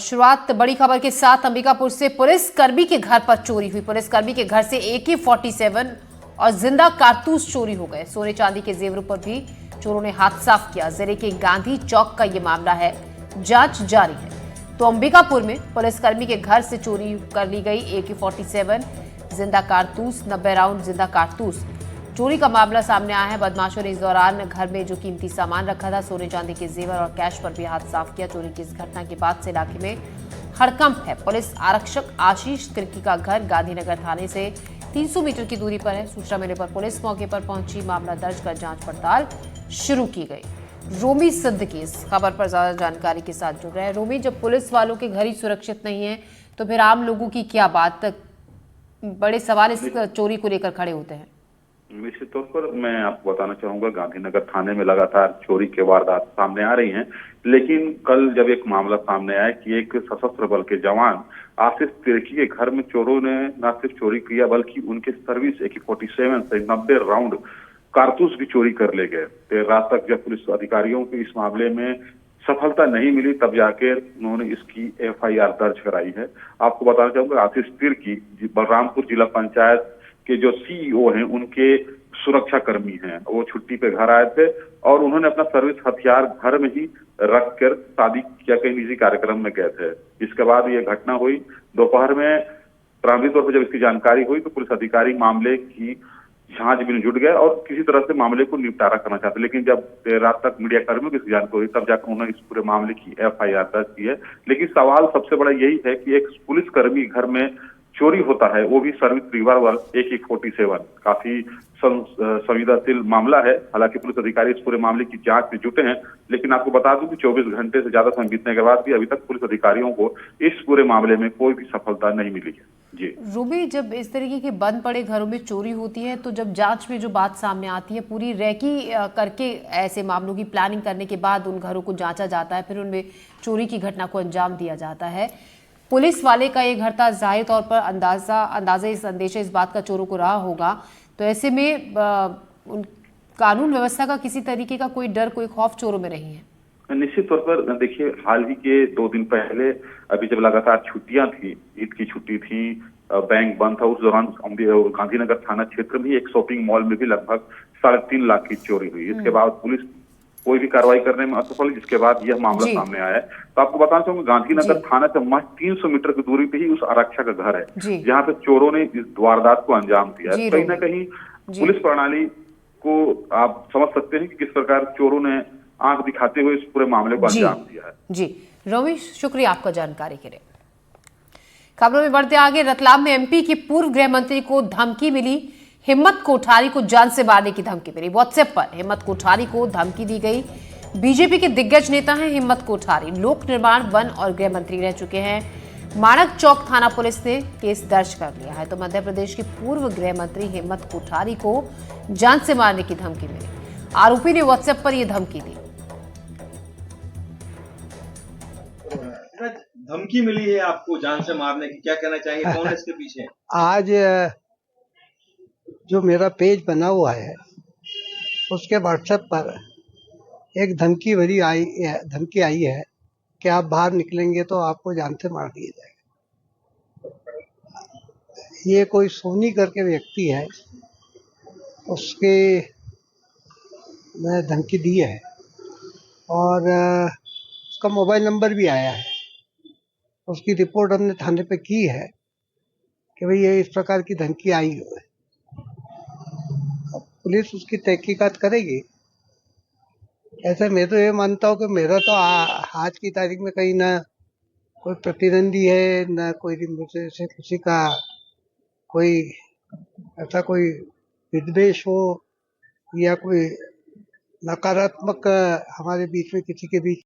शुरुआत बड़ी खबर के साथ अंबिकापुर से पुलिसकर्मी के घर पर चोरी हुई। पुलिसकर्मी के घर से AK-47 और जिंदा कारतूस चोरी हो गए। सोने चांदी के जेवरों पर भी चोरों ने हाथ साफ किया। जिले के गांधी चौक का ये मामला है, जांच जारी है। तो अंबिकापुर में पुलिसकर्मी के घर से चोरी कर ली गई AK-47 जिंदा कारतूस, 90 राउंड जिंदा कारतूस। चोरी का मामला सामने आया है। बदमाशों ने इस दौरान घर में जो कीमती सामान रखा था, सोने चांदी के जेवर और कैश पर भी हाथ साफ किया। चोरी की इस घटना के बाद से इलाके में हड़कंप है। पुलिस आरक्षक आशीष तिर्की का घर गांधीनगर थाने से 300 मीटर की दूरी पर है। सूचना मिलने पर पुलिस मौके पर पहुंची, मामला दर्ज कर जांच पड़ताल शुरू की गई। रोमी सिद्दीकी इस खबर पर ज्यादा जानकारी के साथ जुड़ रहे हैं। रोमी, जब पुलिस वालों के घर ही सुरक्षित नहीं है तो फिर आम लोगों की क्या बात? बड़े सवाल इस चोरी को लेकर खड़े होते हैं। निश्चित तौर पर मैं आपको बताना चाहूंगा, गांधीनगर थाने में लगातार चोरी के वारदात सामने आ रही हैं, लेकिन कल जब एक मामला सामने आया कि एक सशस्त्र बल के जवान आशीष तिर्की के घर में चोरों ने न सिर्फ चोरी किया बल्कि उनके सर्विस AK-47 से 90 राउंड कारतूस भी चोरी कर ले गए। देर रात तक जब पुलिस अधिकारियों को इस मामले में सफलता नहीं मिली, तब जाकर उन्होंने इसकी FIR दर्ज कराई है। आपको बताना चाहूंगा, आशीष तिर्की बलरामपुर जिला पंचायत के जो CEO हैं, उनके सुरक्षा कर्मी हैं। वो छुट्टी पे घर आए थे और उन्होंने अपना सर्विस हथियार घर में ही रख कर शादी या कहीं निजी कार्यक्रम में गए थे। इसके बाद ये घटना हुई। दोपहर में प्रारंभिक तौर पर जब इसकी जानकारी हुई तो पुलिस अधिकारी मामले की जांच में जुट गए और किसी तरह से मामले को निपटारा करना चाहते, लेकिन जब देर रात तक मीडिया कर्मियों की इसकी जानकारी हुई तब जाकर उन्होंने इस पूरे मामले की FIR दर्ज की है। लेकिन सवाल सबसे बड़ा यही है कि एक पुलिसकर्मी घर में चोरी होता है, वो भी सर्विस रिवॉल्वर AK-47, काफी संवेदनशील मामला है। हालांकि पुलिस अधिकारी इस पूरे मामले की जांच में जुटे हैं, लेकिन आपको बता दूं कि 24 घंटे से ज्यादा समय बीतने के बाद भी अभी तक पुलिस अधिकारियों को इस पूरे मामले में कोई भी सफलता नहीं मिली है। जी रूबी, जब इस तरीके के बंद पड़े घरों में चोरी होती है तो जब जांच में जो बात सामने आती है, पूरी रेकी करके ऐसे मामलों की प्लानिंग करने के बाद उन घरों को जांचा जाता है, फिर उनमें चोरी की घटना को अंजाम दिया जाता है। पुलिस वाले का ये घर था, जाहिर तौर पर अंदाजे इस अंदेशे इस बात का चोरों को रहा होगा। तो ऐसे में कानून व्यवस्था का किसी तरीके का कोई डर, कोई खौफ चोरों में नहीं है? निश्चित तौर पर देखिए, हाल ही के 2 दिन पहले अभी जब लगातार छुट्टियां थी, ईद की छुट्टी थी, बैंक बंद था, उस दौरान गांधीनगर थाना क्षेत्र में एक शॉपिंग मॉल में भी लगभग 3.5 लाख की चोरी हुई। इसके बाद पुलिस कोई भी कार्रवाई करने में असफल, जिसके बाद यह मामला सामने आया है। तो आपको बताना चाहूंगा, गांधीनगर थाना से महज 300 मीटर की दूरी पे ही उस आरक्षक का घर है जहां पे चोरों ने इस वारदात को अंजाम दिया है। कहीं ना कहीं पुलिस प्रणाली को आप समझ सकते हैं कि किस प्रकार चोरों ने आंख दिखाते हुए इस पूरे मामले को अंजाम दिया है। जी रमेश, शुक्रिया आपका जानकारी के लिए। खबरों में बढ़ते आगे, रतलाम में MP के पूर्व गृह मंत्री को धमकी मिली। हिम्मत कोठारी को जान से मारने की धमकी मिली। व्हाट्सएप पर हिम्मत कोठारी को धमकी दी गई। बीजेपी के दिग्गज नेता हैं हिम्मत कोठारी, लोक निर्माण, वन और गृह मंत्री रह चुके हैं। माणक चौक थाना पुलिस ने केस दर्ज कर लिया है। तो मध्य प्रदेश के पूर्व गृह मंत्री हिम्मत कोठारी को जान से मारने की धमकी मिली। आरोपी ने व्हाट्सएप पर यह धमकी दी। धमकी मिली है आपको जान से मारने की, क्या कहना चाहिए, कौन है इसके पीछे? आज जो मेरा पेज बना हुआ है उसके व्हाट्सएप पर एक धमकी आई है कि आप बाहर निकलेंगे तो आपको जान से मार दिया जाएगा। ये कोई सोनी करके व्यक्ति है, उसके मैंने धमकी दी है और उसका मोबाइल नंबर भी आया है। उसकी रिपोर्ट हमने थाने पे की है कि भाई ये इस प्रकार की धमकी आई है। पुलिस उसकी तहकीकात करेगी। ऐसे मैं तो ये मानता हूँ कि मेरा तो आज की तारीख में कहीं ना कोई प्रतिद्वंदी है, ना कोई मुझसे से किसी का कोई ऐसा कोई विद्वेष हो या कोई नकारात्मक हमारे बीच में किसी के बीच